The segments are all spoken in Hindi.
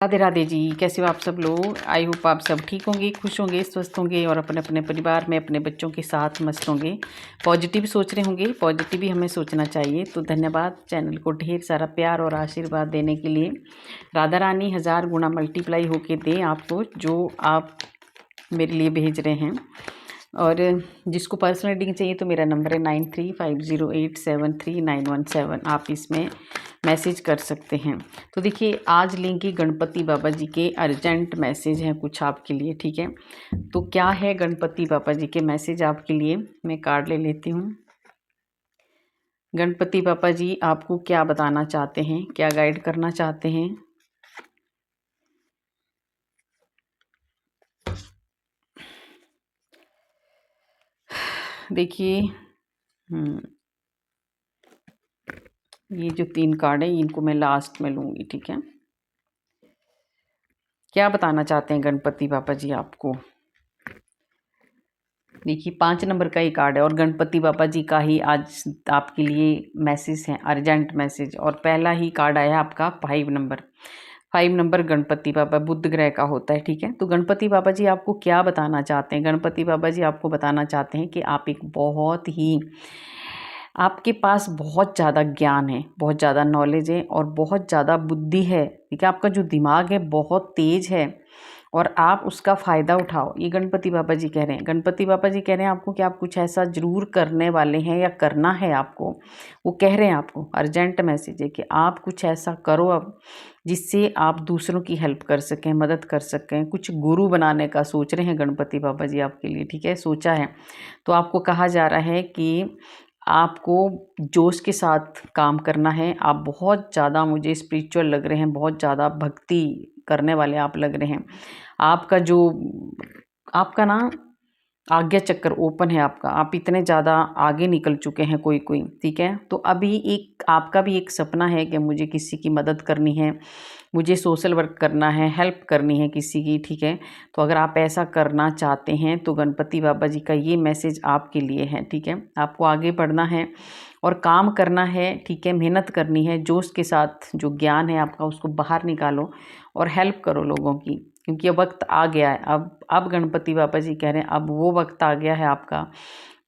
राधे राधे जी, कैसे हो आप सब लोग। आई होप आप सब ठीक होंगे, खुश होंगे, स्वस्थ होंगे और अपने अपने परिवार में अपने बच्चों के साथ मस्त होंगे। पॉजिटिव सोच रहे होंगे, पॉजिटिव ही हमें सोचना चाहिए। तो धन्यवाद चैनल को ढेर सारा प्यार और आशीर्वाद देने के लिए। राधा रानी 1000 गुना मल्टीप्लाई होके दें आपको जो आप मेरे लिए भेज रहे हैं। और जिसको पर्सनल रीडिंग चाहिए तो मेरा नंबर है 9350873917। आप इसमें मैसेज कर सकते हैं। तो देखिए, आज लेंगे गणपति बाबा जी के अर्जेंट मैसेज हैं कुछ आपके लिए, ठीक है। तो क्या है गणपति बाबा जी के मैसेज आपके लिए, मैं कार्ड ले लेती हूँ। गणपति बाबा जी आपको क्या बताना चाहते हैं, क्या गाइड करना चाहते हैं। देखिए, ये जो 3 कार्ड है इनको मैं लास्ट में लूँगी, ठीक है। क्या बताना चाहते हैं गणपति बाबा जी आपको। देखिए, 5 नंबर का ही कार्ड है और गणपति बाबा जी का ही आज आपके लिए मैसेज है, अर्जेंट मैसेज। और पहला ही कार्ड आया आपका 5 नंबर। 5 नंबर गणपति बाबा बुध ग्रह का होता है, ठीक है। तो गणपति बाबा जी आपको क्या बताना चाहते हैं। गणपति बाबा जी आपको बताना चाहते हैं कि आप एक बहुत ही, आपके पास बहुत ज़्यादा ज्ञान है, बहुत ज़्यादा नॉलेज है और बहुत ज़्यादा बुद्धि है, ठीक है। आपका जो दिमाग है बहुत तेज है और आप उसका फ़ायदा उठाओ, ये गणपति बाबा जी कह रहे हैं। गणपति बाबा जी कह रहे हैं आपको कि आप कुछ ऐसा ज़रूर करने वाले हैं या करना है आपको। वो कह रहे हैं आपको, अर्जेंट मैसेज है कि आप कुछ ऐसा करो अब जिससे आप दूसरों की हेल्प कर सकें, मदद कर सकें। कुछ गुरु बनाने का सोच रहे हैं गणपति बाबा जी आपके लिए, ठीक है, सोचा है। तो आपको कहा जा रहा है कि आपको जोश के साथ काम करना है। आप बहुत ज़्यादा मुझे स्पिरिचुअल लग रहे हैं, बहुत ज़्यादा भक्ति करने वाले आप लग रहे हैं। आपका जो, आपका ना आज्ञा चक्र ओपन है आपका, आप इतने ज़्यादा आगे निकल चुके हैं कोई कोई, ठीक है। तो अभी एक आपका भी एक सपना है कि मुझे किसी की मदद करनी है, मुझे सोशल वर्क करना है, हेल्प करनी है किसी की, ठीक है। तो अगर आप ऐसा करना चाहते हैं तो गणपति बाबा जी का ये मैसेज आपके लिए है, ठीक है। आपको आगे बढ़ना है और काम करना है, ठीक है, मेहनत करनी है, जोश के साथ जो ज्ञान है आपका उसको बाहर निकालो और हेल्प करो लोगों की, क्योंकि अब वक्त आ गया है। अब गणपति बाबा जी कह रहे हैं अब वो वक्त आ गया है आपका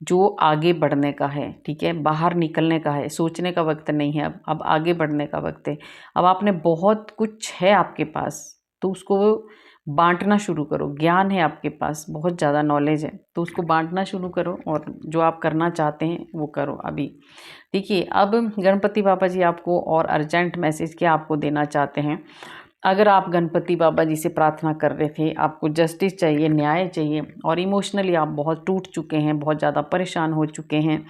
जो आगे बढ़ने का है, ठीक है, बाहर निकलने का है। सोचने का वक्त नहीं है, अब आगे बढ़ने का वक्त है। अब आपने बहुत कुछ है आपके पास तो उसको बांटना शुरू करो। ज्ञान है आपके पास, बहुत ज़्यादा नॉलेज है, तो उसको बांटना शुरू करो और जो आप करना चाहते हैं वो करो अभी। देखिए, अब गणपति बाबा जी आपको और अर्जेंट मैसेज क्या आपको देना चाहते हैं। अगर आप गणपति बाबा जी से प्रार्थना कर रहे थे, आपको जस्टिस चाहिए, न्याय चाहिए और इमोशनली आप बहुत टूट चुके हैं, बहुत ज़्यादा परेशान हो चुके हैं,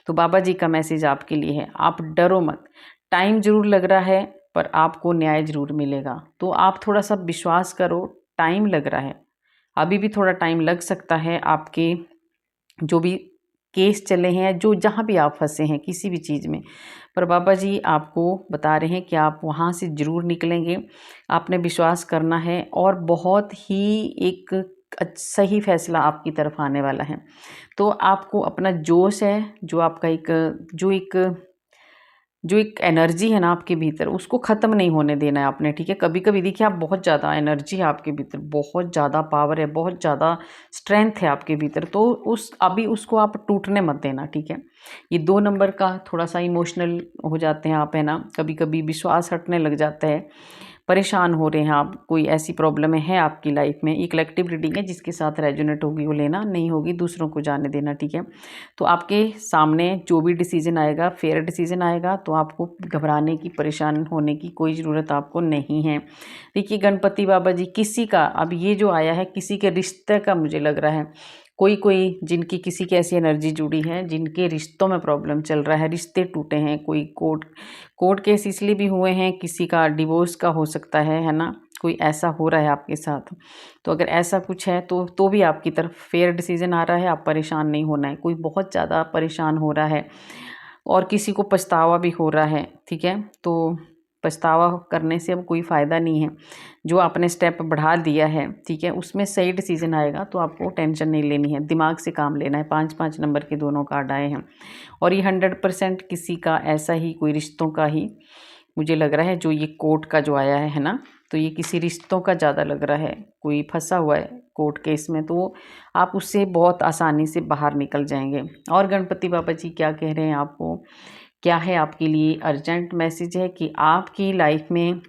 तो बाबा जी का मैसेज आपके लिए है, आप डरो मत। टाइम ज़रूर लग रहा है पर आपको न्याय ज़रूर मिलेगा। तो आप थोड़ा सा विश्वास करो, टाइम लग रहा है, अभी भी थोड़ा टाइम लग सकता है। आपके जो भी केस चले हैं, जो जहाँ भी आप फंसे हैं किसी भी चीज़ में, पर बाबा जी आपको बता रहे हैं कि आप वहाँ से ज़रूर निकलेंगे। आपने विश्वास करना है और बहुत ही एक सही फैसला आपकी तरफ आने वाला है। तो आपको अपना जोश है, जो आपका जो एक एनर्जी है ना आपके भीतर, उसको ख़त्म नहीं होने देना है आपने, ठीक है। कभी कभी देखिए, आप बहुत ज़्यादा एनर्जी है आपके भीतर, बहुत ज़्यादा पावर है, बहुत ज़्यादा स्ट्रेंथ है आपके भीतर, तो अभी उसको आप टूटने मत देना, ठीक है। ये 2 नंबर का थोड़ा सा इमोशनल हो जाते हैं आप, है ना, कभी कभी विश्वास हटने लग जाता है, परेशान हो रहे हैं आप, कोई ऐसी प्रॉब्लम है आपकी लाइफ में। ये कलेक्टिव रीडिंग है, जिसके साथ रेजोनेट होगी वो लेना, नहीं होगी दूसरों को जाने देना, ठीक है। तो आपके सामने जो भी डिसीजन आएगा, फेयर डिसीजन आएगा, तो आपको घबराने की, परेशान होने की कोई ज़रूरत आपको नहीं है। देखिए, गणपति बाबा जी किसी का, अब ये जो आया है किसी के रिश्ते का मुझे लग रहा है, कोई कोई जिनकी किसी की ऐसी एनर्जी जुड़ी है, जिनके रिश्तों में प्रॉब्लम चल रहा है, रिश्ते टूटे हैं, कोई कोर्ट केस इसलिए भी हुए हैं, किसी का डिवोर्स का हो सकता है ना, कोई ऐसा हो रहा है आपके साथ। तो अगर ऐसा कुछ है तो भी आपकी तरफ फेयर डिसीजन आ रहा है, आप परेशान नहीं होना है। कोई बहुत ज़्यादा परेशान हो रहा है और किसी को पछतावा भी हो रहा है, ठीक है। तो पछतावा करने से अब कोई फ़ायदा नहीं है, जो आपने स्टेप बढ़ा दिया है, ठीक है, उसमें सही डिसीजन आएगा, तो आपको टेंशन नहीं लेनी है, दिमाग से काम लेना है। 5-5 नंबर के दोनों कार्ड आए हैं और ये 100% किसी का ऐसा ही कोई रिश्तों का ही मुझे लग रहा है, जो ये कोर्ट का जो आया है ना, तो तो ये किसी रिश्तों का ज़्यादा लग रहा है, कोई फंसा हुआ है कोर्ट केस में, तो आप उससे बहुत आसानी से बाहर निकल जाएंगे। और गणपति बाबा जी क्या कह रहे हैं आपको, क्या है आपके लिए अर्जेंट मैसेज है कि आपकी लाइफ में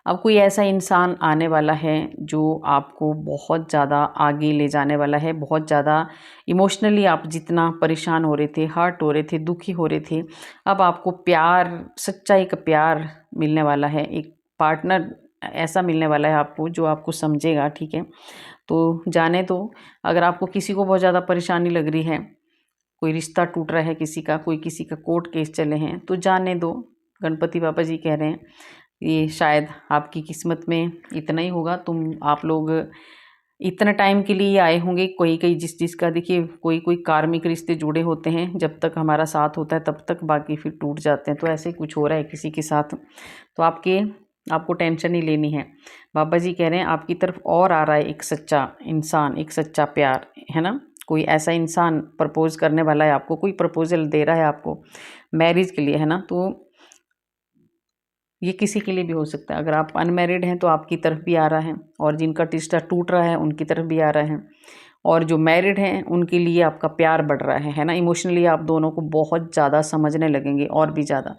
अब कोई ऐसा इंसान आने वाला है जो आपको बहुत ज़्यादा आगे ले जाने वाला है। बहुत ज़्यादा इमोशनली आप जितना परेशान हो रहे थे, हर्ट हो रहे थे, दुखी हो रहे थे, अब आपको प्यार, सच्चा एक प्यार मिलने वाला है। एक पार्टनर ऐसा मिलने वाला है आपको जो आपको समझेगा, ठीक है। तो जाने दो। अगर आपको किसी को बहुत ज़्यादा परेशानी लग रही है, कोई रिश्ता टूट रहा है किसी का, कोई किसी का कोर्ट केस चले हैं, तो जाने दो। गणपति बाबा जी कह रहे हैं ये शायद आपकी किस्मत में इतना ही होगा। आप लोग इतना टाइम के लिए आए होंगे, कोई कई जिसका देखिए कोई कोई कार्मिक रिश्ते जुड़े होते हैं, जब तक हमारा साथ होता है तब तक, बाकी फिर टूट जाते हैं। तो ऐसे कुछ हो रहा है किसी के साथ, तो आपको टेंशन नहीं लेनी है। बाबा जी कह रहे हैं आपकी तरफ और आ रहा है एक सच्चा इंसान, एक सच्चा प्यार, है ना। कोई ऐसा इंसान प्रपोज करने वाला है आपको, कोई प्रपोजल दे रहा है आपको मैरिज के लिए, है ना। तो ये किसी के लिए भी हो सकता है। अगर आप अनमैरिड हैं तो आपकी तरफ भी आ रहा है, और जिनका रिश्ता टूट रहा है उनकी तरफ भी आ रहा है, और जो मैरिड हैं उनके लिए आपका प्यार बढ़ रहा है ना। इमोशनली आप दोनों को बहुत ज़्यादा समझने लगेंगे, और भी ज़्यादा,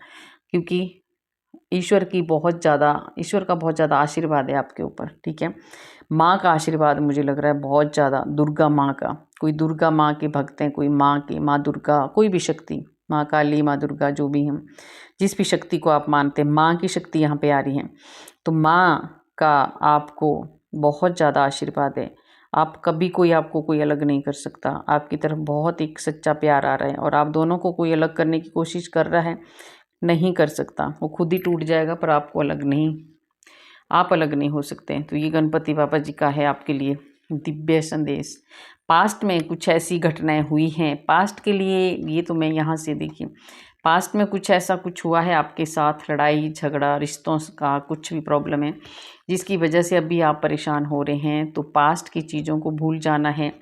क्योंकि ईश्वर का बहुत ज़्यादा आशीर्वाद है आपके ऊपर, ठीक है। माँ का आशीर्वाद मुझे लग रहा है बहुत ज़्यादा, दुर्गा माँ का। कोई दुर्गा माँ के भक्त हैं, कोई माँ दुर्गा, कोई भी शक्ति, माँ काली, माँ दुर्गा, जो भी हैं, जिस भी शक्ति को आप मानते हैं, माँ की शक्ति यहाँ पे आ रही है। तो माँ का आपको बहुत ज़्यादा आशीर्वाद है। आप कभी कोई आपको कोई अलग नहीं कर सकता। आपकी तरफ बहुत एक सच्चा प्यार आ रहा है, और आप दोनों को कोई अलग करने की कोशिश कर रहा है, नहीं कर सकता। वो खुद ही टूट जाएगा, पर आप अलग नहीं हो सकते। तो ये गणपति बाबा जी का है आपके लिए दिव्य संदेश। पास्ट में कुछ ऐसी घटनाएं हुई हैं, पास्ट के लिए ये तो मैं यहाँ से देखिए, पास्ट में कुछ हुआ है आपके साथ, लड़ाई झगड़ा, रिश्तों का कुछ भी प्रॉब्लम है जिसकी वजह से अभी आप परेशान हो रहे हैं। तो पास्ट की चीज़ों को भूल जाना है,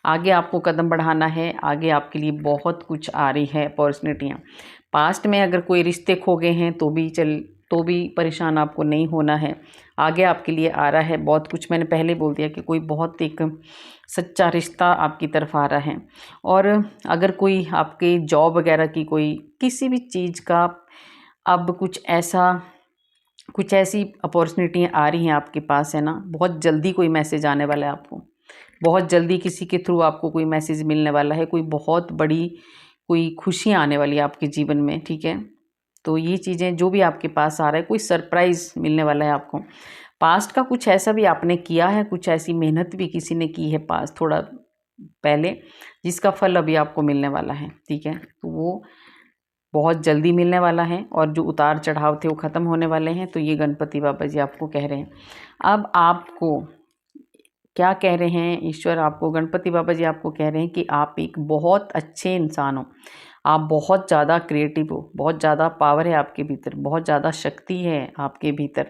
आगे आपको कदम बढ़ाना है। आगे आपके लिए बहुत कुछ आ रही है अपॉर्चुनिटियाँ। पास्ट में अगर कोई रिश्ते खो गए हैं तो भी परेशान आपको नहीं होना है। आगे आपके लिए आ रहा है बहुत कुछ। मैंने पहले बोल दिया कि कोई बहुत एक सच्चा रिश्ता आपकी तरफ आ रहा है। और अगर कोई आपके जॉब वगैरह की कोई किसी भी चीज़ का अब कुछ ऐसी अपॉर्चुनिटियाँ आ रही हैं आपके पास, है ना। बहुत जल्दी कोई मैसेज आने वाला है आपको, बहुत जल्दी किसी के थ्रू आपको कोई मैसेज मिलने वाला है, कोई बहुत बड़ी कोई खुशियाँ आने वाली है आपके जीवन में, ठीक है। तो ये चीज़ें जो भी आपके पास आ रहा है, कोई सरप्राइज़ मिलने वाला है आपको। पास्ट का कुछ ऐसा भी आपने किया है, कुछ ऐसी मेहनत भी किसी ने की है पास्ट थोड़ा पहले, जिसका फल अभी आपको मिलने वाला है, ठीक है। तो वो बहुत जल्दी मिलने वाला है, और जो उतार चढ़ाव थे वो ख़त्म होने वाले हैं। तो ये गणपति बाबा जी आपको कह रहे हैं। अब आपको क्या कह रहे हैं ईश्वर आपको, गणपति बाबा जी आपको कह रहे हैं कि आप एक बहुत अच्छे इंसान हो, आप बहुत ज़्यादा क्रिएटिव हो, बहुत ज़्यादा पावर है आपके भीतर, बहुत ज़्यादा शक्ति है आपके भीतर,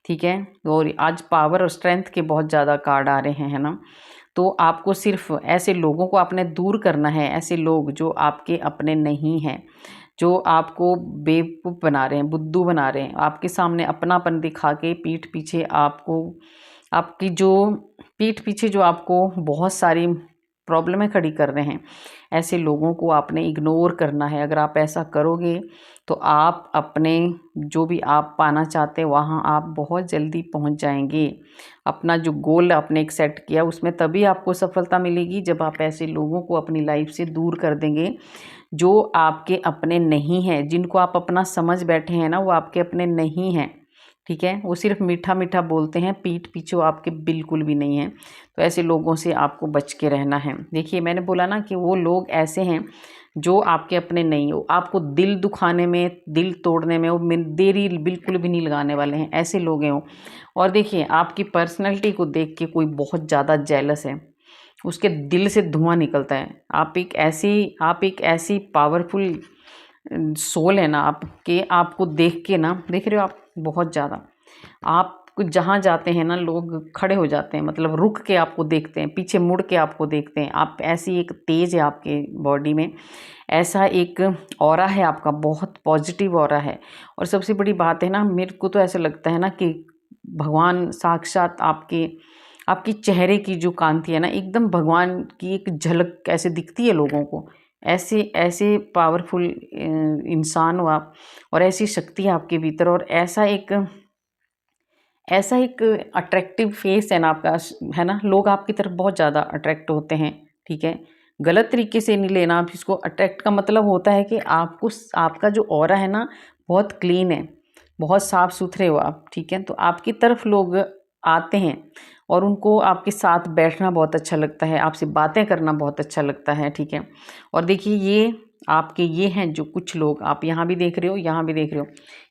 ठीक है। और आज पावर और स्ट्रेंथ के बहुत ज़्यादा कार्ड आ रहे हैं, है ना। तो आपको सिर्फ ऐसे लोगों को आपने दूर करना है, ऐसे लोग जो आपके अपने नहीं हैं, जो आपको बेवकूफ़ बना रहे हैं, बुद्धू बना रहे हैं, आपके सामने अपनापन दिखा के पीठ पीछे जो आपको बहुत सारी प्रॉब्लमें खड़ी कर रहे हैं, ऐसे लोगों को आपने इग्नोर करना है। अगर आप ऐसा करोगे तो आप अपने जो भी आप पाना चाहते हैं वहाँ आप बहुत जल्दी पहुँच जाएंगे। अपना जो गोल आपने एक सेट किया उसमें तभी आपको सफलता मिलेगी जब आप ऐसे लोगों को अपनी लाइफ से दूर कर देंगे जो आपके अपने नहीं हैं। जिनको आप अपना समझ बैठे हैं ना, वो आपके अपने नहीं हैं, ठीक है। वो सिर्फ मीठा मीठा बोलते हैं, पीठ पीछे वो आपके बिल्कुल भी नहीं हैं। तो ऐसे लोगों से आपको बच के रहना है। देखिए मैंने बोला ना कि वो लोग ऐसे हैं जो आपके अपने नहीं हो, आपको दिल दुखाने में, दिल तोड़ने में वो देरी बिल्कुल भी नहीं लगाने वाले हैं, ऐसे लोग हैं वो। और देखिए आपकी पर्सनैलिटी को देख के कोई बहुत ज़्यादा जेलस है, उसके दिल से धुआं निकलता है। आप एक ऐसी पावरफुल सोल है ना आपके, आपको देख के ना, देख रहे हो आप, बहुत ज़्यादा आप जहाँ जाते हैं ना लोग खड़े हो जाते हैं, मतलब रुक के आपको देखते हैं, पीछे मुड़ के आपको देखते हैं। आप ऐसी एक तेज है आपके बॉडी में, ऐसा एक ऑरा है आपका, बहुत पॉजिटिव ऑरा है। और सबसे बड़ी बात है ना, मेरे को तो ऐसा लगता है ना कि भगवान साक्षात आपकी चेहरे की जो कांति है ना, एकदम भगवान की एक झलक ऐसे दिखती है लोगों को। ऐसे ऐसे पावरफुल इंसान हो आप, और ऐसी शक्ति है आपके भीतर, और ऐसा एक अट्रैक्टिव फेस है ना आपका, है ना, लोग आपकी तरफ बहुत ज़्यादा अट्रैक्ट होते हैं। ठीक है, गलत तरीके से नहीं लेना आप इसको। अट्रैक्ट का मतलब होता है कि आपको, आपका जो ऑरा है ना बहुत क्लीन है, बहुत साफ सुथरे हो आप। ठीक है, तो आपकी तरफ लोग आते हैं और उनको आपके साथ बैठना बहुत अच्छा लगता है, आपसे बातें करना बहुत अच्छा लगता है। ठीक है, और देखिए ये आपके ये हैं जो कुछ लोग, आप यहाँ भी देख रहे हो, यहाँ भी देख रहे हो,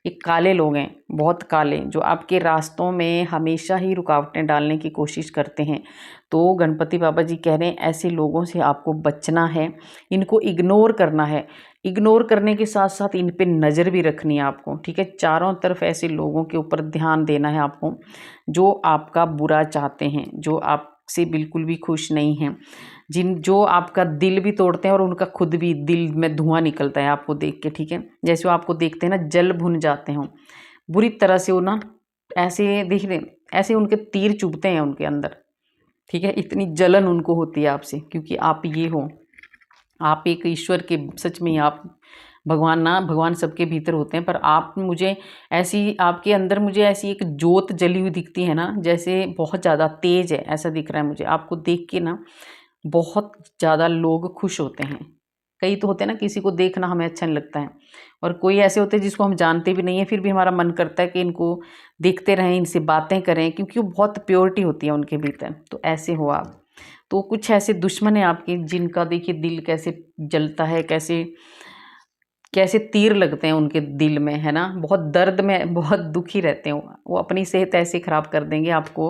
ये काले लोग हैं, बहुत काले, जो आपके रास्तों में हमेशा ही रुकावटें डालने की कोशिश करते हैं। तो गणपति बाबा जी कह रहे हैं ऐसे लोगों से आपको बचना है, इनको इग्नोर करना है। इग्नोर करने के साथ साथ इन पे नज़र भी रखनी है आपको। ठीक है, चारों तरफ ऐसे लोगों के ऊपर ध्यान देना है आपको जो आपका बुरा चाहते हैं, जो आपसे बिल्कुल भी खुश नहीं हैं, जो आपका दिल भी तोड़ते हैं, और उनका खुद भी दिल में धुआं निकलता है आपको देख के। ठीक है, जैसे वो आपको देखते हैं ना जल भुन जाते हों बुरी तरह से, वो ना ऐसे देख रहे, ऐसे उनके तीर चुभते हैं उनके अंदर। ठीक है, इतनी जलन उनको होती है आपसे, क्योंकि आप ये हो, आप एक ईश्वर के, सच में ही आप भगवान ना, भगवान सबके भीतर होते हैं, पर आप मुझे ऐसी, आपके अंदर मुझे ऐसी एक जोत जली हुई दिखती है ना, जैसे बहुत ज़्यादा तेज है, ऐसा दिख रहा है मुझे आपको देख के ना। बहुत ज़्यादा लोग खुश होते हैं। कई तो होते हैं ना, किसी को देखना हमें अच्छा नहीं लगता है, और कोई ऐसे होते हैं जिसको हम जानते भी नहीं है, फिर भी हमारा मन करता है कि इनको देखते रहें, इनसे बातें करें, क्योंकि वो बहुत प्योरिटी होती है उनके भीतर। तो ऐसे हो आप। तो कुछ ऐसे दुश्मन हैं आपके जिनका देखिए दिल कैसे जलता है, कैसे कैसे तीर लगते हैं उनके दिल में, है ना, बहुत दर्द में, बहुत दुखी रहते हैं वो अपनी सेहत ऐसे ख़राब कर देंगे आपको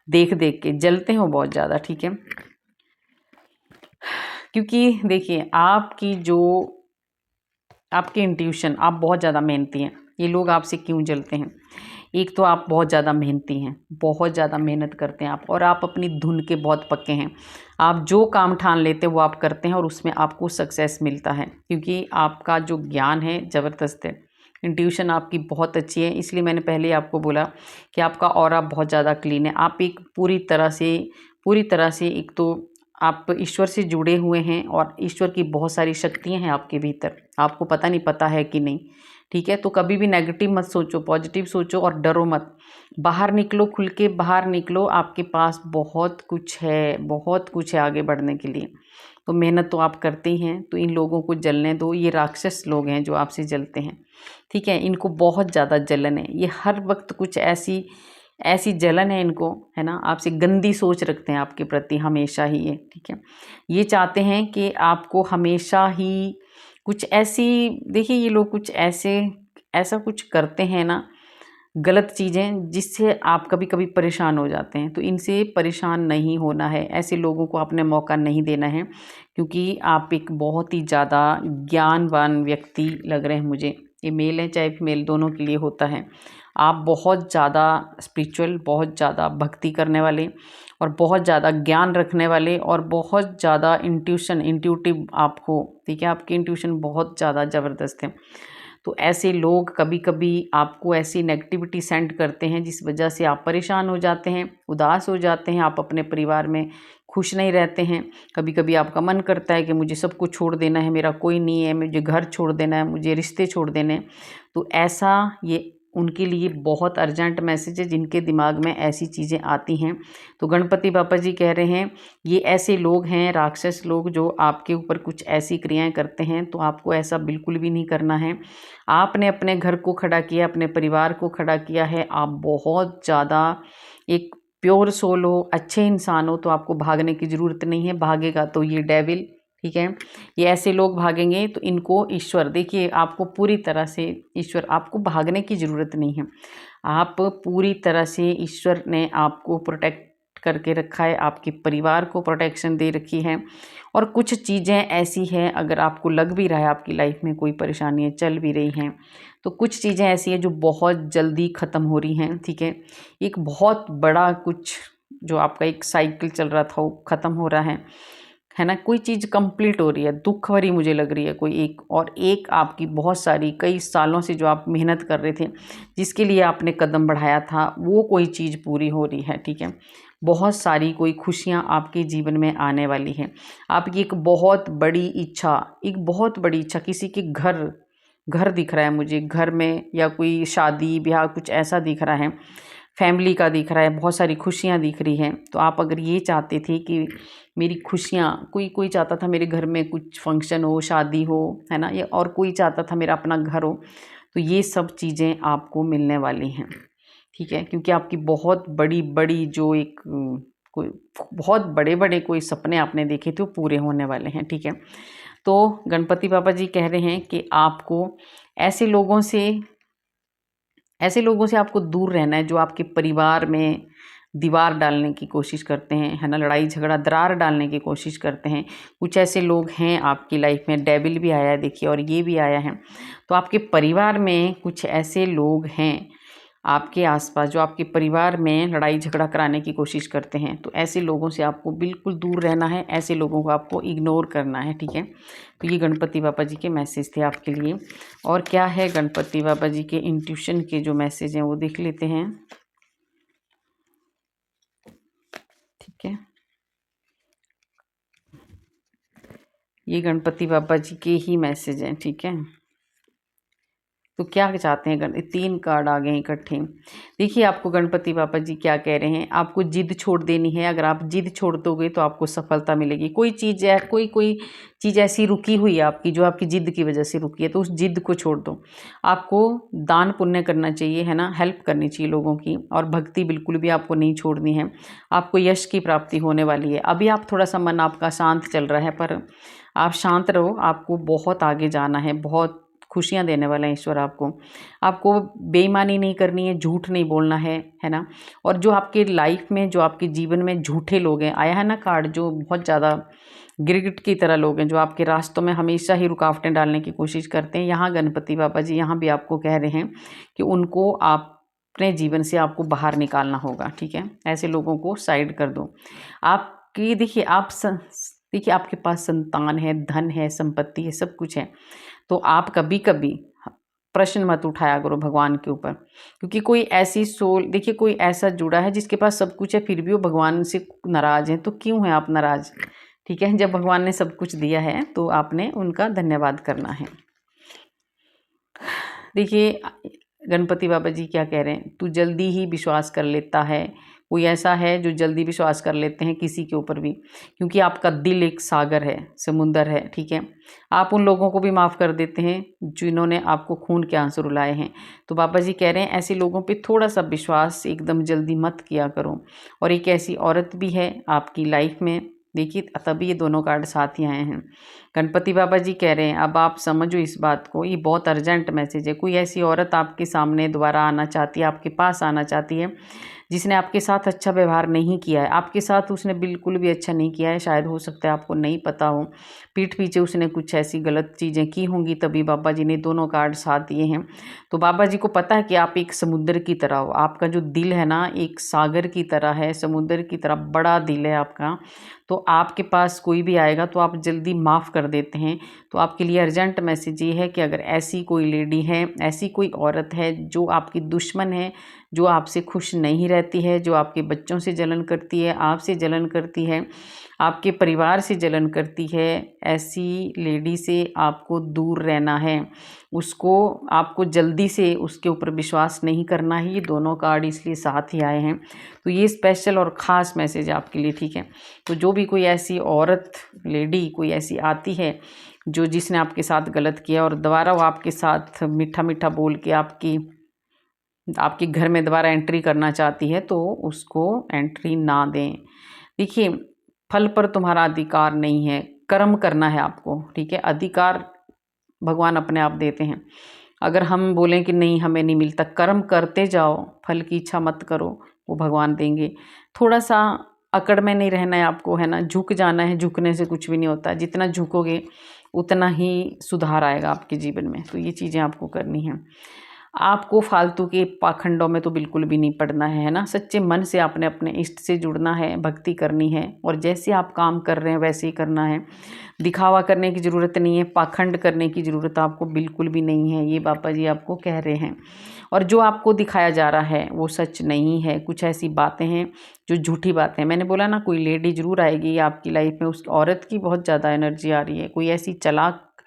देख देख के, जलते हो बहुत ज़्यादा। ठीक है, क्योंकि देखिए आपकी इंट्यूशन, आप बहुत ज़्यादा मेहनती हैं। ये लोग आपसे क्यों जलते हैं? एक तो आप बहुत ज़्यादा मेहनती हैं, बहुत ज़्यादा मेहनत करते हैं आप, और आप अपनी धुन के बहुत पक्के हैं। आप जो काम ठान लेते हैं वो आप करते हैं, और उसमें आपको सक्सेस मिलता है, क्योंकि आपका जो ज्ञान है ज़बरदस्त है। इंट्यूशन आपकी बहुत अच्छी है, इसलिए मैंने पहले ही आपको बोला कि आपका ऑरा बहुत ज़्यादा क्लीन है। आप एक पूरी तरह से एक तो आप ईश्वर से जुड़े हुए हैं, और ईश्वर की बहुत सारी शक्तियाँ हैं आपके भीतर, आपको पता नहीं पता है कि नहीं। ठीक है, तो कभी भी नेगेटिव मत सोचो, पॉजिटिव सोचो, और डरो मत। बाहर निकलो, खुल के बाहर निकलो, आपके पास बहुत कुछ है, बहुत कुछ है आगे बढ़ने के लिए। तो मेहनत तो आप करते ही हैं, तो इन लोगों को जलने दो। ये राक्षस लोग हैं जो आपसे जलते हैं। ठीक है, इनको बहुत ज़्यादा जलन है, ये हर वक्त कुछ ऐसी ऐसी जलन है इनको, है ना, आपसे गंदी सोच रखते हैं आपके प्रति हमेशा ही ये। ठीक है, ये चाहते हैं कि आपको हमेशा ही कुछ ऐसी, देखिए ये लोग कुछ ऐसा कुछ करते हैं ना, गलत चीज़ें, जिससे आप कभी कभी परेशान हो जाते हैं। तो इनसे परेशान नहीं होना है, ऐसे लोगों को आपने मौका नहीं देना है, क्योंकि आप एक बहुत ही ज़्यादा ज्ञानवान व्यक्ति लग रहे हैं मुझे। ये मेल है चाहे फीमेल, दोनों के लिए होता है। आप बहुत ज़्यादा स्पिरिचुअल, बहुत ज़्यादा भक्ति करने वाले, और बहुत ज़्यादा ज्ञान रखने वाले, और बहुत ज़्यादा इंट्यूटिव आप हो। ठीक है, आपकी इंट्यूशन बहुत ज़्यादा ज़बरदस्त है। तो ऐसे लोग कभी कभी आपको ऐसी नेगेटिविटी सेंड करते हैं, जिस वजह से आप परेशान हो जाते हैं, उदास हो जाते हैं, आप अपने परिवार में खुश नहीं रहते हैं। कभी कभी आपका मन करता है कि मुझे सब कुछ छोड़ देना है, मेरा कोई नहीं है, मुझे घर छोड़ देना है, मुझे रिश्ते छोड़ देने हैं। तो ऐसा, ये उनके लिए बहुत अर्जेंट मैसेज है जिनके दिमाग में ऐसी चीज़ें आती हैं। तो गणपति बाबा जी कह रहे हैं ये ऐसे लोग हैं, राक्षस लोग, जो आपके ऊपर कुछ ऐसी क्रियाएं करते हैं। तो आपको ऐसा बिल्कुल भी नहीं करना है। आपने अपने घर को खड़ा किया, अपने परिवार को खड़ा किया है, आप बहुत ज़्यादा एक प्योर सोल हो, अच्छे इंसान हो, तो आपको भागने की ज़रूरत नहीं है। भागेगा तो ये डेविल, ठीक है, ये ऐसे लोग भागेंगे। तो इनको ईश्वर, देखिए आपको पूरी तरह से ईश्वर, आपको भागने की ज़रूरत नहीं है। आप पूरी तरह से, ईश्वर ने आपको प्रोटेक्ट करके रखा है, आपके परिवार को प्रोटेक्शन दे रखी है। और कुछ चीज़ें ऐसी हैं, अगर आपको लग भी रहा है आपकी लाइफ में कोई परेशानी चल भी रही हैं, तो कुछ चीज़ें ऐसी हैं जो बहुत जल्दी ख़त्म हो रही हैं। ठीक है, एक बहुत बड़ा कुछ जो आपका एक साइकिल चल रहा था वो ख़त्म हो रहा है। है ना, कोई चीज़ कंप्लीट हो रही है, दुख भरी मुझे लग रही है कोई एक, और एक आपकी बहुत सारी कई सालों से जो आप मेहनत कर रहे थे, जिसके लिए आपने कदम बढ़ाया था, वो कोई चीज़ पूरी हो रही है, ठीक है। बहुत सारी कोई खुशियाँ आपके जीवन में आने वाली हैं। आपकी एक बहुत बड़ी इच्छा, एक बहुत बड़ी इच्छा, किसी के घर घर दिख रहा है मुझे, घर में, या कोई शादी ब्याह कुछ ऐसा दिख रहा है, फैमिली का दिख रहा है, बहुत सारी खुशियाँ दिख रही हैं। तो आप अगर ये चाहते थे कि मेरी खुशियाँ, कोई कोई चाहता था मेरे घर में कुछ फंक्शन हो, शादी हो, है ना, या और कोई चाहता था मेरा अपना घर हो, तो ये सब चीज़ें आपको मिलने वाली हैं, ठीक है। क्योंकि आपकी बहुत बड़ी बड़ी जो एक कोई बहुत बड़े बड़े कोई सपने आपने देखे थे, वो पूरे होने वाले हैं, ठीक है। तो गणपति बाबा जी कह रहे हैं कि आपको ऐसे लोगों से ऐसे लोगों से आपको दूर रहना है जो आपके परिवार में दीवार डालने की कोशिश करते हैं, है ना, लड़ाई झगड़ा दरार डालने की कोशिश करते हैं। कुछ ऐसे लोग हैं आपकी लाइफ में, डेविल भी आया है देखिए, और ये भी आया है। तो आपके परिवार में कुछ ऐसे लोग हैं आपके आसपास जो आपके परिवार में लड़ाई झगड़ा कराने की कोशिश करते हैं। तो ऐसे लोगों से आपको बिल्कुल दूर रहना है, ऐसे लोगों को आपको इग्नोर करना है, ठीक है। तो ये गणपति बाबा जी के मैसेज थे आपके लिए। और क्या है गणपति बाबा जी के इंट्यूशन के जो मैसेज हैं वो देख लेते हैं, ठीक है। ये गणपति बाबा जी के ही मैसेज हैं, ठीक है। तो क्या चाहते हैं तीन कार्ड आ गए हैं इकट्ठे। देखिए आपको गणपति बाबा जी क्या कह रहे हैं, आपको जिद छोड़ देनी है। अगर आप जिद छोड़ दोगे तो आपको सफलता मिलेगी। कोई चीज़ है, कोई चीज़ ऐसी रुकी हुई है आपकी, जो आपकी जिद की वजह से रुकी है, तो उस जिद को छोड़ दो। आपको दान पुण्य करना चाहिए, है ना, हेल्प करनी चाहिए लोगों की, और भक्ति बिल्कुल भी आपको नहीं छोड़नी है। आपको यश की प्राप्ति होने वाली है। अभी आप थोड़ा सा मन आपका शांत चल रहा है, पर आप शांत रहो, आपको बहुत आगे जाना है, बहुत खुशियाँ देने वाला है ईश्वर आपको। आपको बेईमानी नहीं करनी है, झूठ नहीं बोलना है ना। और जो आपके लाइफ में, जो आपके जीवन में झूठे लोग हैं, आया है ना कार्ड, जो बहुत ज़्यादा गिरगिट की तरह लोग हैं, जो आपके रास्तों में हमेशा ही रुकावटें डालने की कोशिश करते हैं, यहाँ गणपति बाबा जी यहाँ भी आपको कह रहे हैं कि उनको आप अपने जीवन से आपको बाहर निकालना होगा, ठीक है। ऐसे लोगों को साइड कर दो। आपकी देखिए देखिए आपके पास संतान है, धन है, संपत्ति है, सब कुछ है। तो आप कभी कभी प्रश्न मत उठाया करो भगवान के ऊपर, क्योंकि कोई ऐसी सोल, देखिए कोई ऐसा जुड़ा है जिसके पास सब कुछ है, फिर भी वो भगवान से नाराज है। तो क्यों है आप नाराज, ठीक है। जब भगवान ने सब कुछ दिया है तो आपने उनका धन्यवाद करना है। देखिए गणपति बाबा जी क्या कह रहे हैं, तू जल्दी ही विश्वास कर लेता है। कोई ऐसा है जो जल्दी विश्वास कर लेते हैं किसी के ऊपर भी, क्योंकि आपका दिल एक सागर है, समुंदर है, ठीक है। आप उन लोगों को भी माफ़ कर देते हैं जिन्होंने आपको खून के आंसू रुलाए हैं। तो बाबा जी कह रहे हैं ऐसे लोगों पे थोड़ा सा विश्वास एकदम जल्दी मत किया करो। और एक ऐसी औरत भी है आपकी लाइफ में, देखिए तभी ये दोनों कार्ड साथ ही आए हैं। गणपति बाबा जी कह रहे हैं अब आप समझो इस बात को, ये बहुत अर्जेंट मैसेज है। कोई ऐसी औरत आपके सामने दोबारा आना चाहती है, आपके पास आना चाहती है, जिसने आपके साथ अच्छा व्यवहार नहीं किया है। आपके साथ उसने बिल्कुल भी अच्छा नहीं किया है, शायद हो सकता है आपको नहीं पता हो, पीठ पीछे उसने कुछ ऐसी गलत चीज़ें की होंगी, तभी बाबा जी ने दोनों कार्ड साथ दिए हैं। तो बाबा जी को पता है कि आप एक समुद्र की तरह हो, आपका जो दिल है ना एक सागर की तरह है, समुद्र की तरह बड़ा दिल है आपका। तो आपके पास कोई भी आएगा तो आप जल्दी माफ़ कर देते हैं। तो आपके लिए अर्जेंट मैसेज ये है कि अगर ऐसी कोई लेडी है, ऐसी कोई औरत है जो आपकी दुश्मन है, जो आपसे खुश नहीं रहती है, जो आपके बच्चों से जलन करती है, आपसे जलन करती है, आपके परिवार से जलन करती है, ऐसी लेडी से आपको दूर रहना है। उसको आपको जल्दी से उसके ऊपर विश्वास नहीं करना है। ये दोनों कार्ड इसलिए साथ ही आए हैं। तो ये स्पेशल और ख़ास मैसेज है आपके लिए, ठीक है। तो जो भी कोई ऐसी औरत, लेडी कोई ऐसी आती है जो जिसने आपके साथ गलत किया और दोबारा वो आपके साथ मीठा मीठा बोल के आपके घर में दोबारा एंट्री करना चाहती है, तो उसको एंट्री ना दें। देखिए फल पर तुम्हारा अधिकार नहीं है, कर्म करना है आपको, ठीक है। अधिकार भगवान अपने आप देते हैं। अगर हम बोलें कि नहीं हमें नहीं मिलता, कर्म करते जाओ, फल की इच्छा मत करो, वो भगवान देंगे। थोड़ा सा अकड़ में नहीं रहना है आपको, है ना, झुक जाना है। झुकने से कुछ भी नहीं होता, जितना झुकोगे उतना ही सुधार आएगा आपके जीवन में। तो ये चीज़ें आपको करनी हैं। आपको फालतू के पाखंडों में तो बिल्कुल भी नहीं पड़ना है ना। सच्चे मन से आपने अपने इष्ट से जुड़ना है, भक्ति करनी है और जैसे आप काम कर रहे हैं वैसे ही करना है। दिखावा करने की ज़रूरत नहीं है, पाखंड करने की ज़रूरत आपको बिल्कुल भी नहीं है, ये बाबा जी आपको कह रहे हैं। और जो आपको दिखाया जा रहा है वो सच नहीं है। कुछ ऐसी बातें हैं जो झूठी बातें हैं। मैंने बोला ना, कोई लेडी ज़रूर आएगी आपकी लाइफ में, उस औरत की बहुत ज़्यादा एनर्जी आ रही है। कोई ऐसी चालाक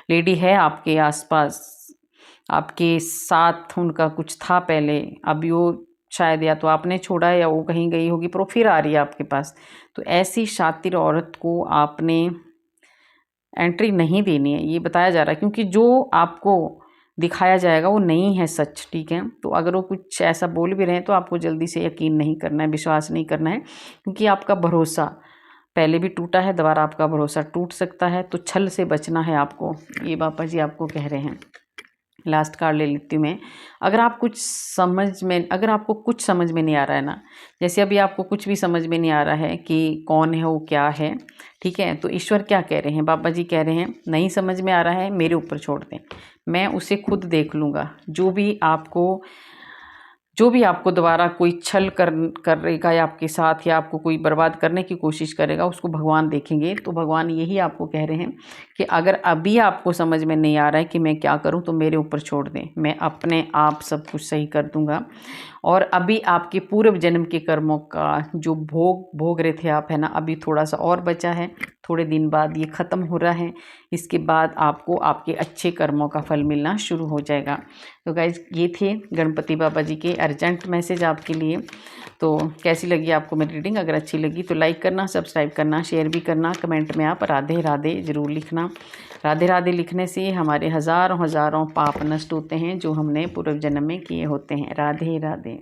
लेडी है आपके आसपास, आपके साथ उनका कुछ था पहले, अभी वो शायद या तो आपने छोड़ा है या वो कहीं गई होगी, पर वो फिर आ रही है आपके पास। तो ऐसी शातिर औरत को आपने एंट्री नहीं देनी है, ये बताया जा रहा है। क्योंकि जो आपको दिखाया जाएगा वो नहीं है सच, ठीक है। तो अगर वो कुछ ऐसा बोल भी रहे हैं तो आपको जल्दी से यकीन नहीं करना है, विश्वास नहीं करना है, क्योंकि आपका भरोसा पहले भी टूटा है, दोबारा आपका भरोसा टूट सकता है। तो छल से बचना है आपको, ये बाबा जी आपको कह रहे हैं। लास्ट कार्ड ले लेती हूँ मैं। अगर आपको कुछ समझ में नहीं आ रहा है ना, जैसे अभी आपको कुछ भी समझ में नहीं आ रहा है कि कौन है वो, क्या है, ठीक है, तो ईश्वर क्या कह रहे हैं, बाबा जी कह रहे हैं नहीं समझ में आ रहा है, मेरे ऊपर छोड़ दें, मैं उसे खुद देख लूँगा। जो भी आपको दोबारा कोई छल करेगा या आपके साथ, या आपको कोई बर्बाद करने की कोशिश करेगा, उसको भगवान देखेंगे। तो भगवान यही आपको कह रहे हैं कि अगर अभी आपको समझ में नहीं आ रहा है कि मैं क्या करूं, तो मेरे ऊपर छोड़ दें, मैं अपने आप सब कुछ सही कर दूंगा। और अभी आपके पूर्व जन्म के कर्मों का जो भोग रहे थे आप, है ना, अभी थोड़ा सा और बचा है, थोड़े दिन बाद ये ख़त्म हो रहा है। इसके बाद आपको आपके अच्छे कर्मों का फल मिलना शुरू हो जाएगा। तो गाइज, ये थे गणपति बाबा जी के अर्जेंट मैसेज आपके लिए। तो कैसी लगी आपको मेरी रीडिंग? अगर अच्छी लगी तो लाइक करना, सब्सक्राइब करना, शेयर भी करना। कमेंट में आप राधे राधे ज़रूर लिखना। राधे राधे लिखने से हमारे हज़ारों हज़ारों पाप नष्ट होते हैं जो हमने पूर्व जन्म में किए होते हैं। राधे राधे।